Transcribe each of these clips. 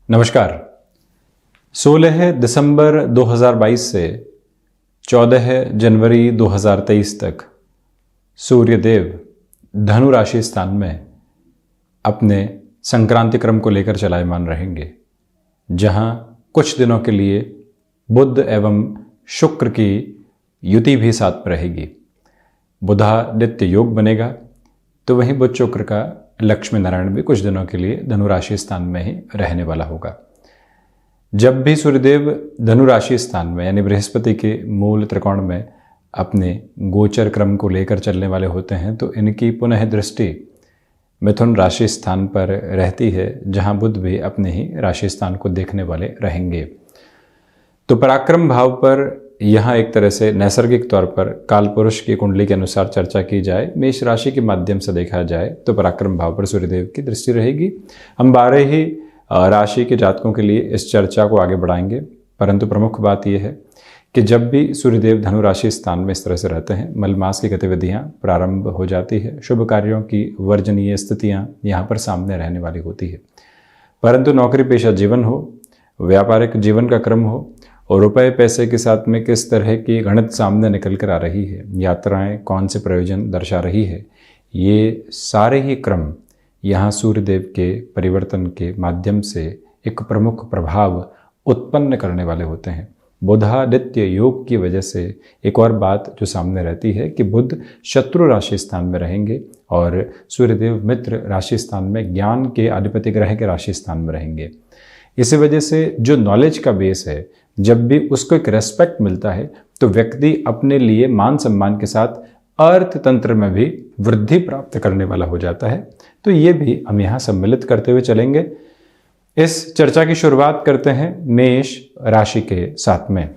नमस्कार। 16 दिसंबर 2022 से 14 जनवरी 2023 तक सूर्यदेव धनु राशि स्थान में अपने संक्रांति क्रम को लेकर चलायमान रहेंगे, जहां कुछ दिनों के लिए बुध एवं शुक्र की युति भी साथ में रहेगी। बुधादित्य योग बनेगा, तो वहीं बुध शुक्र का लक्ष्मी नारायण भी कुछ दिनों के लिए धनु राशि स्थान में ही रहने वाला होगा। जब भी सूर्यदेव धनु राशि स्थान में यानी बृहस्पति के मूल त्रिकोण में अपने गोचर क्रम को लेकर चलने वाले होते हैं, तो इनकी पुनः दृष्टि मिथुन राशि स्थान पर रहती है, जहां बुध भी अपने ही राशि स्थान को देखने वाले रहेंगे। तो पराक्रम भाव पर यहाँ एक तरह से नैसर्गिक तौर पर काल पुरुष की कुंडली के अनुसार चर्चा की जाए, मेष राशि के माध्यम से देखा जाए तो पराक्रम भाव पर सूर्यदेव की दृष्टि रहेगी। हम 12 ही राशि के जातकों के लिए इस चर्चा को आगे बढ़ाएंगे, परंतु प्रमुख बात यह है कि जब भी सूर्यदेव धनु राशि स्थान में इस तरह से रहते हैं, मलमास की गतिविधियां प्रारंभ हो जाती है, शुभ कार्यों की वर्जनीय स्थितियां यहाँ पर सामने रहने वाली होती है। परंतु नौकरी पेशा जीवन हो, व्यापारिक जीवन का क्रम हो और रुपए पैसे के साथ में किस तरह की गणित सामने निकल कर आ रही है, यात्राएं कौन से प्रयोजन दर्शा रही है, ये सारे ही क्रम यहाँ सूर्यदेव के परिवर्तन के माध्यम से एक प्रमुख प्रभाव उत्पन्न करने वाले होते हैं। बुधादित्य योग की वजह से एक और बात जो सामने रहती है कि बुध शत्रु राशि स्थान में रहेंगे और सूर्यदेव मित्र राशि स्थान में ज्ञान के अधिपति ग्रह के राशि स्थान में रहेंगे। इसी वजह से जो नॉलेज का बेस है, जब भी उसको एक रेस्पेक्ट मिलता है तो व्यक्ति अपने लिए मान सम्मान के साथ अर्थतंत्र में भी वृद्धि प्राप्त करने वाला हो जाता है। तो ये भी हम यहाँ सम्मिलित करते हुए चलेंगे। इस चर्चा की शुरुआत करते हैं मेष राशि के साथ में।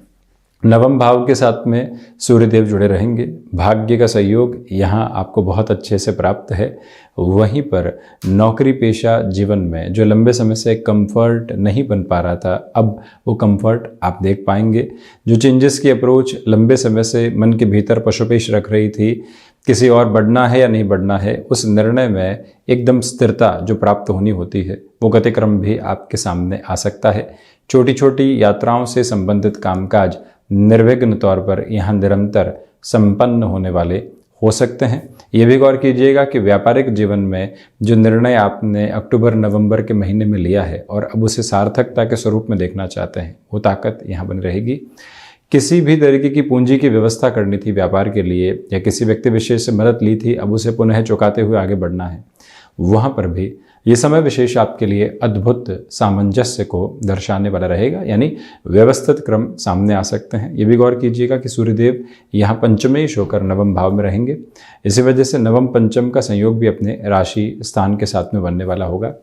नवम भाव के साथ में सूर्यदेव जुड़े रहेंगे। भाग्य का सहयोग यहाँ आपको बहुत अच्छे से प्राप्त है। वहीं पर नौकरी पेशा जीवन में जो लंबे समय से कंफर्ट नहीं बन पा रहा था, अब वो कंफर्ट आप देख पाएंगे। जो चेंजेस की अप्रोच लंबे समय से मन के भीतर पशुपेश रख रही थी, किसी और बढ़ना है या नहीं बढ़ना है, उस निर्णय में एकदम स्थिरता जो प्राप्त होनी होती है, वो गतिक्रम भी आपके सामने आ सकता है। छोटी छोटी यात्राओं से संबंधित कामकाज निर्विघ्न तौर पर यहाँ निरंतर संपन्न होने वाले हो सकते हैं। ये भी गौर कीजिएगा कि व्यापारिक जीवन में जो निर्णय आपने अक्टूबर नवंबर के महीने में लिया है और अब उसे सार्थकता के स्वरूप में देखना चाहते हैं, वो ताकत यहाँ बनी रहेगी। किसी भी तरीके की पूंजी की व्यवस्था करनी थी व्यापार के लिए या किसी व्यक्ति विशेष से मदद ली थी, अब उसे पुनः चुकाते हुए आगे बढ़ना है, वहाँ पर भी ये समय विशेष आपके लिए अद्भुत सामंजस्य को दर्शाने वाला रहेगा, यानी व्यवस्थित क्रम सामने आ सकते हैं। ये भी गौर कीजिएगा कि सूर्यदेव यहाँ पंचमेश होकर नवम भाव में रहेंगे। इसी वजह से नवम पंचम का संयोग भी अपने राशि स्थान के साथ में बनने वाला होगा।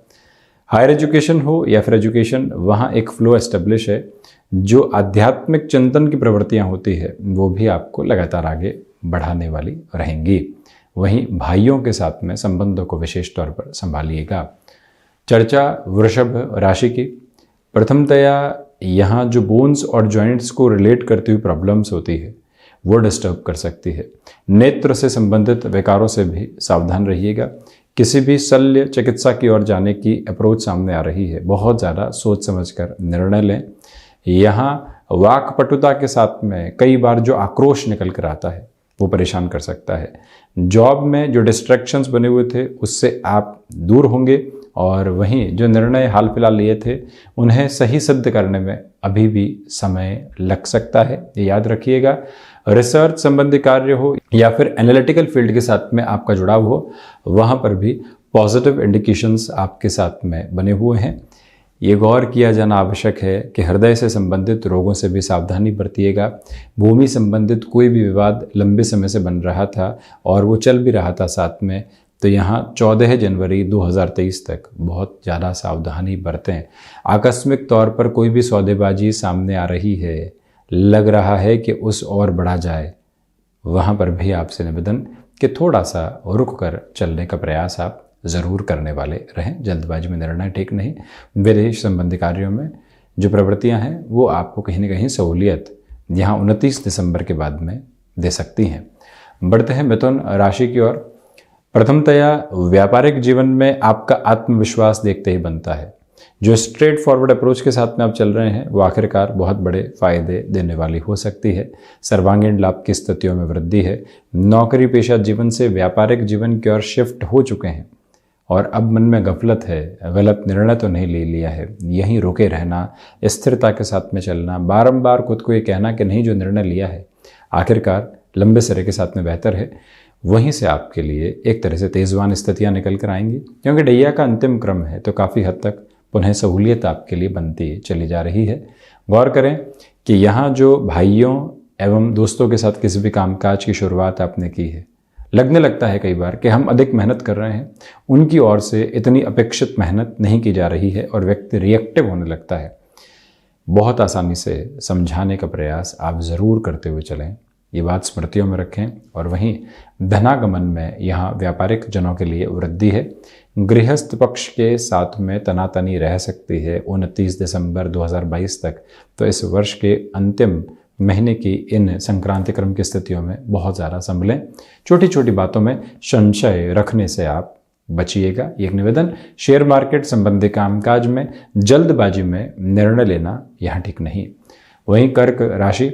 हायर एजुकेशन हो या फिर एजुकेशन, वहाँ एक फ्लो एस्टेब्लिश है। जो आध्यात्मिक चिंतन की प्रवृत्तियाँ होती है वो भी आपको लगातार आगे बढ़ाने वाली रहेंगी। वहीं भाइयों के साथ में संबंधों को विशेष तौर पर संभालिएगा। चर्चा वृषभ राशि की। प्रथमतया यहाँ जो बोन्स और जॉइंट्स को रिलेट करती हुई प्रॉब्लम्स होती है वो डिस्टर्ब कर सकती है। नेत्र से संबंधित विकारों से भी सावधान रहिएगा। किसी भी शल्य चिकित्सा की ओर जाने की अप्रोच सामने आ रही है, बहुत ज़्यादा सोच समझकर निर्णय लें। यहाँ वाक्पटुता के साथ में कई बार जो आक्रोश निकल कर आता है वो परेशान कर सकता है। जॉब में जो डिस्ट्रैक्शंस बने हुए थे उससे आप दूर होंगे और वहीं जो निर्णय हाल फिलहाल लिए थे उन्हें सही सिद्ध करने में अभी भी समय लग सकता है, ये याद रखिएगा। रिसर्च संबंधी कार्य हो या फिर एनालिटिकल फील्ड के साथ में आपका जुड़ाव हो, वहाँ पर भी पॉजिटिव इंडिकेशंस आपके साथ में बने हुए हैं। ये गौर किया जाना आवश्यक है कि हृदय से संबंधित रोगों से भी सावधानी बरतिएगा। भूमि संबंधित कोई भी विवाद लंबे समय से बन रहा था और वो चल भी रहा था साथ में, तो यहाँ 14 जनवरी 2023 तक बहुत ज़्यादा सावधानी बरतें। आकस्मिक तौर पर कोई भी सौदेबाजी सामने आ रही है, लग रहा है कि उस और बढ़ा जाए, वहाँ पर भी आपसे निवेदन कि थोड़ा सा रुक कर चलने का प्रयास आप ज़रूर करने वाले रहें। जल्दबाजी में निर्णय ठीक नहीं। विदेश संबंधी कार्यों में जो प्रवृत्तियां हैं वो आपको कहीं ना कहीं सहूलियत यहाँ 29 दिसंबर के बाद में दे सकती हैं। बढ़ते हैं मिथुन राशि की ओर। प्रथमतया व्यापारिक जीवन में आपका आत्मविश्वास देखते ही बनता है। जो स्ट्रेट फॉरवर्ड अप्रोच के साथ में आप चल रहे हैं वो आखिरकार बहुत बड़े फायदे देने वाली हो सकती है। सर्वांगीण लाभ की स्थितियों में वृद्धि है। नौकरी पेशा जीवन से व्यापारिक जीवन की ओर शिफ्ट हो चुके हैं और अब मन में गफलत है, गलत निर्णय तो नहीं ले लिया है, यहीं रुके रहना, स्थिरता के साथ में चलना, बारंबार खुद को ये कहना कि नहीं जो निर्णय लिया है आखिरकार लंबे सिरे के साथ में बेहतर है, वहीं से आपके लिए एक तरह से तेजवान स्थितियां निकल कर आएंगी। क्योंकि डैया का अंतिम क्रम है तो काफ़ी हद तक पुनः सहूलियत आपके लिए बनती चली जा रही है। गौर करें कि यहाँ जो भाइयों एवं दोस्तों के साथ किसी भी कामकाज की शुरुआत आपने की है, लगने लगता है कई बार कि हम अधिक मेहनत कर रहे हैं, उनकी ओर से इतनी अपेक्षित मेहनत नहीं की जा रही है और व्यक्ति रिएक्टिव होने लगता है। बहुत आसानी से समझाने का प्रयास आप ज़रूर करते हुए चलें, ये बात स्मृतियों में रखें। और वहीं धनागमन में यहाँ व्यापारिक जनों के लिए वृद्धि है। गृहस्थ पक्ष के साथ में तनातनी रह सकती है 29 दिसंबर 2022 तक। तो इस वर्ष के अंतिम महीने की इन संक्रांति क्रम की स्थितियों में बहुत ज़्यादा संभलें। छोटी छोटी बातों में संशय रखने से आप बचिएगा। एक निवेदन, शेयर मार्केट संबंधी कामकाज में जल्दबाजी में निर्णय लेना यहाँ ठीक नहीं। वहीं कर्क राशि,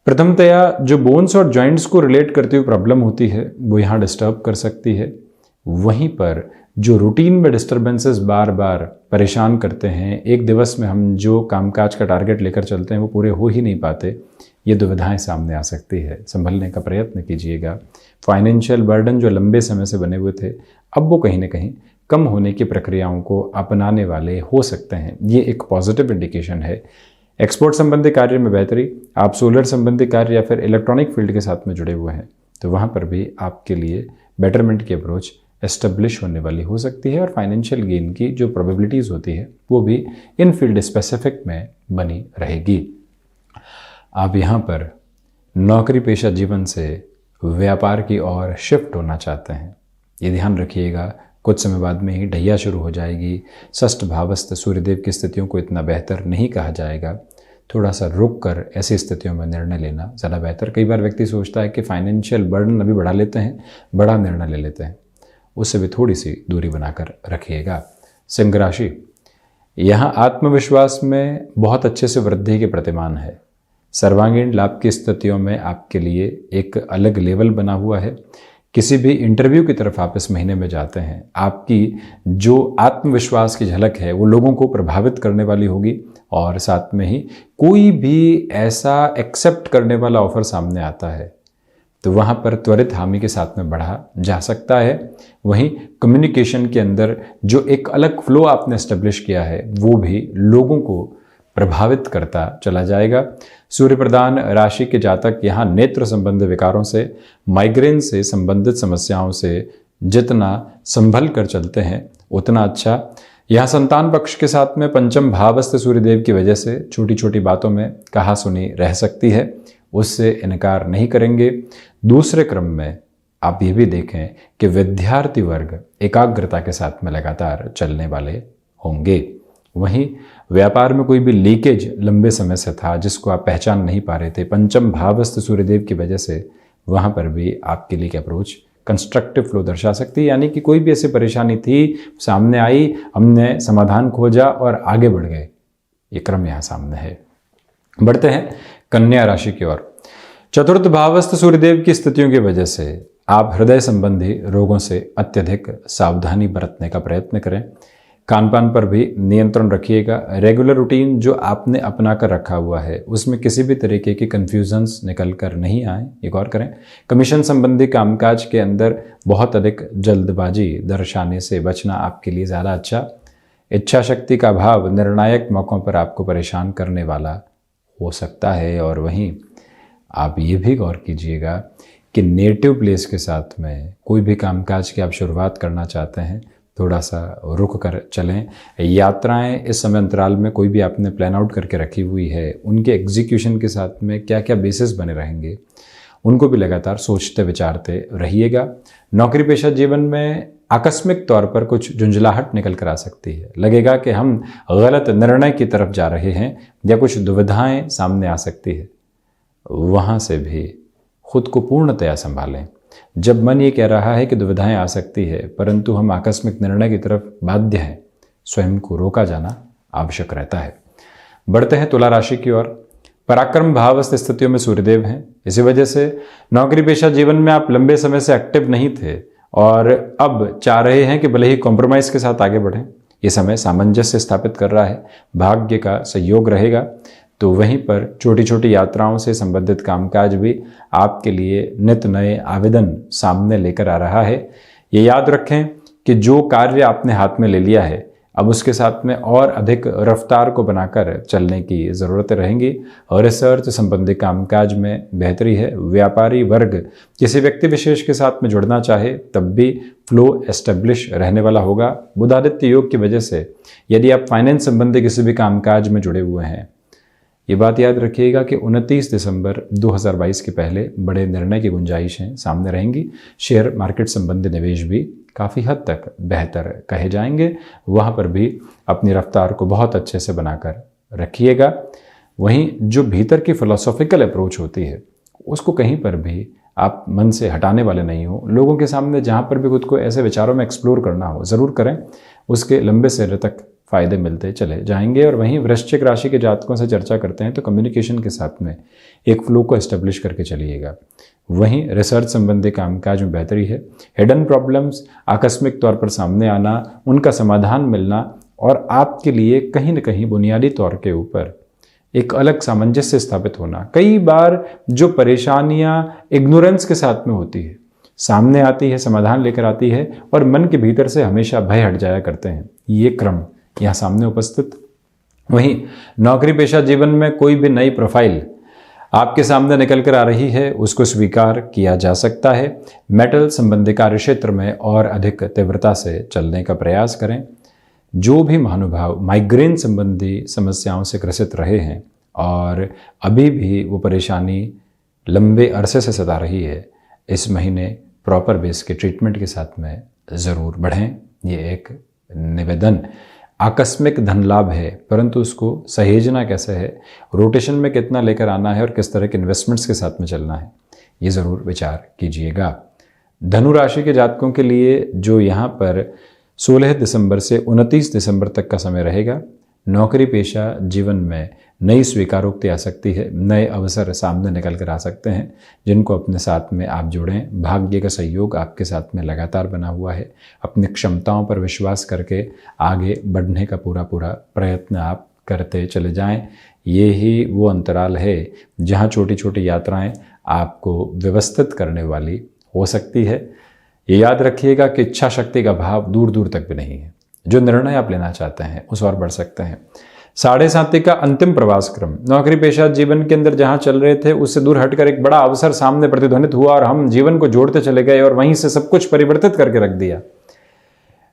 प्रथमतया जो बोन्स और जॉइंट्स को रिलेट करती हुई प्रॉब्लम होती है वो यहाँ डिस्टर्ब कर सकती है। वहीं पर जो रूटीन में डिस्टर्बेंसेस बार बार परेशान करते हैं, एक दिवस में हम जो कामकाज का टारगेट लेकर चलते हैं वो पूरे हो ही नहीं पाते, ये दुविधाएं सामने आ सकती है। संभलने का प्रयत्न कीजिएगा। फाइनेंशियल बर्डन जो लंबे समय से बने हुए थे अब वो कहीं ना कहीं कम होने की प्रक्रियाओं को अपनाने वाले हो सकते हैं, ये एक पॉजिटिव इंडिकेशन है। एक्सपोर्ट संबंधी कार्य में बेहतरी, आप सोलर संबंधी कार्य या फिर इलेक्ट्रॉनिक फील्ड के साथ में जुड़े हुए हैं तो वहाँ पर भी आपके लिए बेटरमेंट की अप्रोच एस्टेब्लिश होने वाली हो सकती है और फाइनेंशियल गेन की जो प्रोबेबिलिटीज़ होती है वो भी इन फील्ड स्पेसिफिक में बनी रहेगी। आप यहाँ पर नौकरी पेशा जीवन से व्यापार की ओर शिफ्ट होना चाहते हैं, ये ध्यान रखिएगा। कुछ समय बाद में ही ढैया शुरू हो जाएगी। षष्ठ भावस्थ सूर्यदेव की स्थितियों को इतना बेहतर नहीं कहा जाएगा। थोड़ा सा रुक कर ऐसी स्थितियों में निर्णय लेना ज़्यादा बेहतर। कई बार व्यक्ति सोचता है कि फाइनेंशियल बर्डन अभी बढ़ा लेते हैं, बड़ा निर्णय ले लेते हैं, उससे भी थोड़ी सी दूरी बनाकर रखिएगा। सिंह राशि, यहाँ आत्मविश्वास में बहुत अच्छे से वृद्धि के प्रतिमान है। सर्वांगीण लाभ की स्थितियों में आपके लिए एक अलग लेवल बना हुआ है। किसी भी इंटरव्यू की तरफ आप इस महीने में जाते हैं, आपकी जो आत्मविश्वास की झलक है वो लोगों को प्रभावित करने वाली होगी और साथ में ही कोई भी ऐसा एक्सेप्ट करने वाला ऑफर सामने आता है तो वहाँ पर त्वरित हामी के साथ में बढ़ा जा सकता है। वहीं कम्युनिकेशन के अंदर जो एक अलग फ्लो आपने एस्टेब्लिश किया है वो भी लोगों को प्रभावित करता चला जाएगा। सूर्य प्रधान राशि के जातक यहाँ नेत्र संबंधी विकारों से, माइग्रेन से संबंधित समस्याओं से जितना संभल कर चलते हैं उतना अच्छा। यहाँ संतान पक्ष के साथ में पंचम भावस्थ सूर्यदेव की वजह से छोटी छोटी बातों में कहा सुनी रह सकती है, उससे इनकार नहीं करेंगे। दूसरे क्रम में आप ये भी देखें कि विद्यार्थी वर्ग एकाग्रता के साथ में लगातार चलने वाले होंगे। वहीं व्यापार में कोई भी लीकेज लंबे समय से था जिसको आप पहचान नहीं पा रहे थे, पंचम भावस्थ सूर्यदेव की वजह से वहाँ पर भी आपके लिए अप्रोच कंस्ट्रक्टिव फ्लो दर्शा सकती है। यानी कि कोई भी ऐसी परेशानी थी, सामने आई, हमने समाधान खोजा और आगे बढ़ गए, ये क्रम यहाँ सामने है। बढ़ते हैं कन्या राशि की ओर। चतुर्थ भावस्थ सूर्यदेव की स्थितियों की वजह से आप हृदय संबंधी रोगों से अत्यधिक सावधानी बरतने का प्रयत्न करें। खानपान पर भी नियंत्रण रखिएगा। रेगुलर रूटीन जो आपने अपना कर रखा हुआ है उसमें किसी भी तरीके की कन्फ्यूजन्स निकल कर नहीं आए, ये गौर करें। कमीशन संबंधी कामकाज के अंदर बहुत अधिक जल्दबाजी दर्शाने से बचना आपके लिए ज़्यादा अच्छा। इच्छा शक्ति का अभाव निर्णायक मौक़ों पर आपको परेशान करने वाला हो सकता है। और वहीं आप ये भी गौर कीजिएगा कि नेटिव प्लेस के साथ में कोई भी कामकाज की आप शुरुआत करना चाहते हैं, थोड़ा सा रुक कर चलें। यात्राएं इस समय अंतराल में कोई भी आपने प्लान आउट करके रखी हुई है, उनके एग्जीक्यूशन के साथ में क्या क्या बेसिस बने रहेंगे उनको भी लगातार सोचते विचारते रहिएगा। नौकरी पेशा जीवन में आकस्मिक तौर पर कुछ झुंझलाहट निकल कर आ सकती है। लगेगा कि हम गलत निर्णय की तरफ जा रहे हैं या कुछ दुविधाएं सामने आ सकती है। वहाँ से भी खुद को पूर्णतया संभालें। जब मन ये कह रहा है कि दुविधाएं आ सकती है परंतु हम आकस्मिक निर्णय की तरफ बाध्य हैं स्वयं को रोका जाना आवश्यक रहता है। बढ़ते हैं तुला राशि की ओर। पराक्रम भावस्थ स्थितियों में सूर्यदेव हैं। इसी वजह से नौकरी पेशा जीवन में आप लंबे समय से एक्टिव नहीं थे और अब चाह रहे हैं कि भले ही कॉम्प्रोमाइज के साथ आगे बढ़ें। ये समय सामंजस्य स्थापित कर रहा है, भाग्य का सहयोग रहेगा। तो वहीं पर छोटी छोटी यात्राओं से संबंधित कामकाज भी आपके लिए नित नए आवेदन सामने लेकर आ रहा है। ये याद रखें कि जो कार्य आपने हाथ में ले लिया है, अब उसके साथ में और अधिक रफ्तार को बनाकर चलने की ज़रूरतें रहेंगी। और रिसर्च संबंधी कामकाज में बेहतरी है। व्यापारी वर्ग किसी व्यक्ति विशेष के साथ में जुड़ना चाहे तब भी फ्लो एस्टेब्लिश रहने वाला होगा। बुधादित्य योग की वजह से यदि आप फाइनेंस संबंधी किसी भी कामकाज में जुड़े हुए हैं, ये बात याद रखिएगा कि 29 दिसंबर 2022 के पहले बड़े निर्णय की गुंजाइशें सामने रहेंगी। शेयर मार्केट संबंधी निवेश भी काफ़ी हद तक बेहतर कहे जाएंगे। वहाँ पर भी अपनी रफ्तार को बहुत अच्छे से बनाकर रखिएगा। वहीं जो भीतर की फिलोसॉफिकल अप्रोच होती है, उसको कहीं पर भी आप मन से हटाने वाले नहीं हो। लोगों के सामने जहाँ पर भी खुद को ऐसे विचारों में एक्सप्लोर करना हो ज़रूर करें, उसके लंबे समय तक फ़ायदे मिलते चले जाएंगे। और वहीं वृश्चिक राशि के जातकों से चर्चा करते हैं तो कम्युनिकेशन के साथ में एक फ्लो को एस्टेब्लिश करके चलिएगा। वहीं रिसर्च संबंधी कामकाज में बेहतरी है। हिडन प्रॉब्लम्स आकस्मिक तौर पर सामने आना, उनका समाधान मिलना और आपके लिए कहीं न कहीं बुनियादी तौर के ऊपर एक अलग सामंजस्य स्थापित होना। कई बार जो परेशानियां इग्नोरेंस के साथ में होती है, सामने आती है, समाधान लेकर आती है और मन के भीतर से हमेशा भय हट जाया करते हैं। ये क्रम यहाँ सामने उपस्थित। वहीं नौकरी पेशा जीवन में कोई भी नई प्रोफाइल आपके सामने निकल कर आ रही है, उसको स्वीकार किया जा सकता है। मेटल संबंधी कार्य क्षेत्र में और अधिक तीव्रता से चलने का प्रयास करें। जो भी महानुभाव माइग्रेन संबंधी समस्याओं से ग्रसित रहे हैं और अभी भी वो परेशानी लंबे अरसे से सता रही है, इस महीने प्रॉपर बेस के ट्रीटमेंट के साथ में ज़रूर बढ़ें। ये एक निवेदन। आकस्मिक धन लाभ है, परंतु उसको सहेजना कैसे है, रोटेशन में कितना लेकर आना है और किस तरह के इन्वेस्टमेंट्स के साथ में चलना है, ये ज़रूर विचार कीजिएगा। धनु राशि के जातकों के लिए जो यहाँ पर 16 दिसंबर से 29 दिसंबर तक का समय रहेगा, नौकरी पेशा जीवन में नई स्वीकारोक्ति आ सकती है। नए अवसर सामने निकल कर आ सकते हैं जिनको अपने साथ में आप जोड़ें। भाग्य का सहयोग आपके साथ में लगातार बना हुआ है। अपनी क्षमताओं पर विश्वास करके आगे बढ़ने का पूरा प्रयत्न आप करते चले जाएं। ये ही वो अंतराल है जहाँ छोटी छोटी यात्राएं आपको व्यवस्थित करने वाली हो सकती है। ये याद रखिएगा कि इच्छा शक्ति का भाव दूर दूर तक भी नहीं है। जो निर्णय आप लेना चाहते हैं उस ओर बढ़ सकते हैं। 7.5 का अंतिम प्रवास क्रम नौकरी पेशा जीवन के अंदर जहां चल रहे थे उससे दूर हटकर एक बड़ा अवसर सामने प्रतिध्वनित हुआ और हम जीवन को जोड़ते चले गए और वहीं से सब कुछ परिवर्तित करके रख दिया।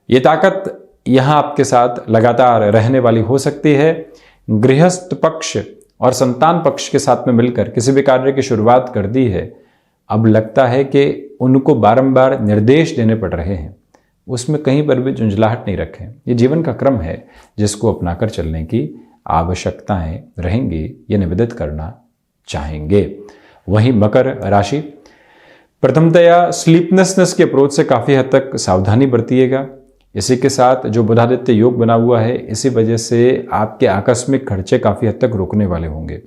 ये ताकत यहां आपके साथ लगातार रहने वाली हो सकती है। गृहस्थ पक्ष और संतान पक्ष के साथ में मिलकर किसी भी कार्य की शुरुआत कर दी है, अब लगता है कि उनको बारंबार निर्देश देने पड़ रहे हैं, उसमें कहीं पर भी झुंझलाहट नहीं रखें। ये जीवन का क्रम है जिसको अपनाकर चलने की आवश्यकताएं रहेंगी, ये निवेदित करना चाहेंगे। वहीं मकर राशि, प्रथमतया स्लीपनेसनेस के अप्रोच से काफ़ी हद तक सावधानी बरतिएगा। इसी के साथ जो बुधादित्य योग बना हुआ है, इसी वजह से आपके आकस्मिक खर्चे काफ़ी हद तक रुकने वाले होंगे।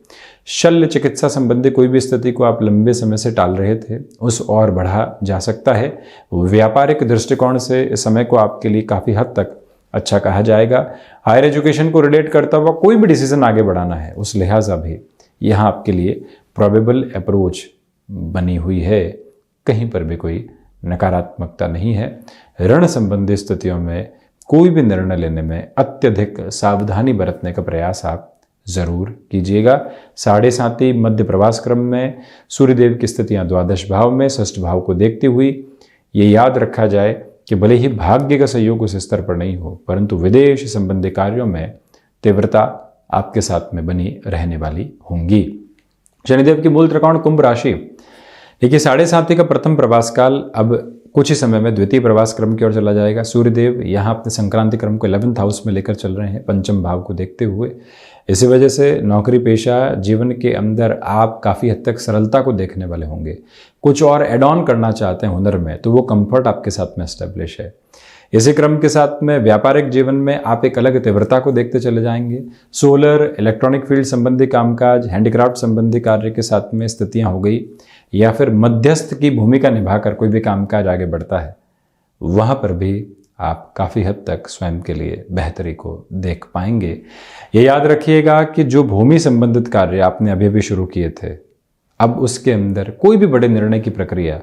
शल्य चिकित्सा संबंधी कोई भी स्थिति को आप लंबे समय से टाल रहे थे, उस और बढ़ा जा सकता है। व्यापारिक दृष्टिकोण से इस समय को आपके लिए काफ़ी हद तक अच्छा कहा जाएगा। हायर एजुकेशन को रिलेट करता हुआ कोई भी डिसीजन आगे बढ़ाना है, उस लिहाजा भी यहाँ आपके लिए प्रोबेबल अप्रोच बनी हुई है। कहीं पर भी कोई नकारात्मकता नहीं है। ऋण संबंधी स्थितियों में कोई भी निर्णय लेने में अत्यधिक सावधानी बरतने का प्रयास आप जरूर कीजिएगा। 7.5 मध्य प्रवास क्रम में सूर्यदेव की स्थितियां द्वादश भाव में षष्ठ भाव को देखती हुई ये याद रखा जाए कि भले ही भाग्य का सहयोग उस स्तर पर नहीं हो, परंतु विदेश संबंधी कार्यों में तीव्रता आपके साथ में बनी रहने वाली होंगी। शनिदेव की मूल त्रिकोण कुंभ राशि, देखिए 7.5 का प्रथम प्रवास काल अब कुछ ही समय में द्वितीय प्रवास क्रम की ओर चला जाएगा। सूर्यदेव यहाँ अपने संक्रांति क्रम को 11th हाउस में लेकर चल रहे हैं, पंचम भाव को देखते हुए। इसी वजह से नौकरी पेशा जीवन के अंदर आप काफ़ी हद तक सरलता को देखने वाले होंगे। कुछ और एड ऑन करना चाहते हैं हुनर में, तो वो कंफर्ट आपके साथ में एस्टेब्लिश है। इसी क्रम के साथ में व्यापारिक जीवन में आप एक अलग तीव्रता को देखते चले जाएंगे। सोलर, इलेक्ट्रॉनिक फील्ड संबंधी कामकाज, हैंडीक्राफ्ट संबंधी कार्य के साथ में स्थितियां हो गई, या फिर मध्यस्थ की भूमिका निभाकर कोई भी कामकाज आगे बढ़ता है, वहां पर भी आप काफ़ी हद तक स्वयं के लिए बेहतरी को देख पाएंगे। ये याद रखिएगा कि जो भूमि संबंधित कार्य आपने अभी अभी शुरू किए थे, अब उसके अंदर कोई भी बड़े निर्णय की प्रक्रिया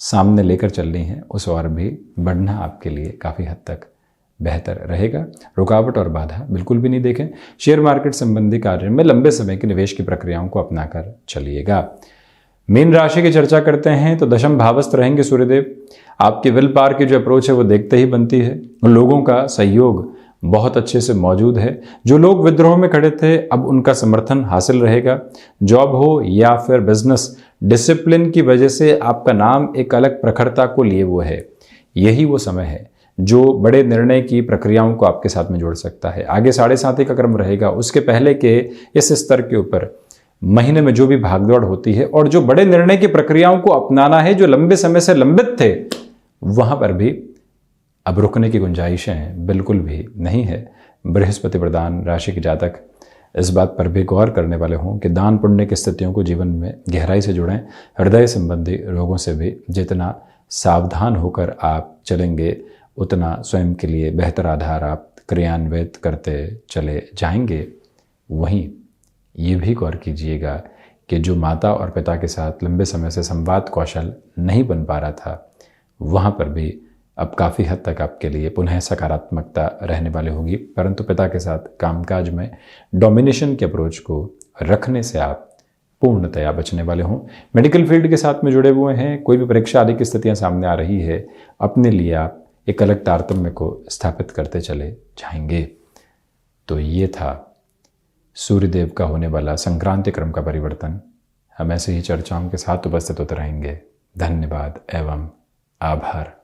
सामने लेकर चलनी है, उस ओर भी बढ़ना आपके लिए काफ़ी हद तक बेहतर रहेगा। रुकावट और बाधा बिल्कुल भी नहीं देखें। शेयर मार्केट संबंधी कार्य में लंबे समय की निवेश की प्रक्रियाओं को अपनाकर चलिएगा। मीन राशि की चर्चा करते हैं तो दशम भावस्थ रहेंगे सूर्यदेव। आपकी विल पावर की जो अप्रोच है वो देखते ही बनती है। लोगों का सहयोग बहुत अच्छे से मौजूद है। जो लोग विद्रोह में खड़े थे, अब उनका समर्थन हासिल रहेगा। जॉब हो या फिर बिजनेस, डिसिप्लिन की वजह से आपका नाम एक अलग प्रखरता को लिए हुए है। यही वो समय है जो बड़े निर्णय की प्रक्रियाओं को आपके साथ में जोड़ सकता है। आगे 7.5 का क्रम रहेगा, उसके पहले के इस स्तर के ऊपर महीने में जो भी भागदौड़ होती है और जो बड़े निर्णय की प्रक्रियाओं को अपनाना है जो लंबे समय से लंबित थे, वहां पर भी अब रुकने की गुंजाइशें बिल्कुल भी नहीं है। बृहस्पति प्रधान राशि के जातक इस बात पर भी गौर करने वाले हों कि दान पुण्य की स्थितियों को जीवन में गहराई से जुड़ें। हृदय संबंधी रोगों से भी जितना सावधान होकर आप चलेंगे, उतना स्वयं के लिए बेहतर आधार आप क्रियान्वित करते चले जाएंगे। वहीं ये भी गौर कीजिएगा कि जो माता और पिता के साथ लंबे समय से संवाद कौशल नहीं बन पा रहा था, वहाँ पर भी अब काफ़ी हद तक आपके लिए पुनः सकारात्मकता रहने वाली होगी। परंतु पिता के साथ कामकाज में डोमिनेशन के अप्रोच को रखने से आप पूर्णतया बचने वाले हों। मेडिकल फील्ड के साथ में जुड़े हुए हैं, कोई भी परीक्षा आदि की स्थितियाँ सामने आ रही है, अपने लिए आप एक अलग तारतम्य को स्थापित करते चले जाएंगे। तो ये था सूर्यदेव का होने वाला संक्रांति क्रम का परिवर्तन। हम ऐसे ही चर्चाओं के साथ उपस्थित होते रहेंगे। धन्यवाद एवं आभार।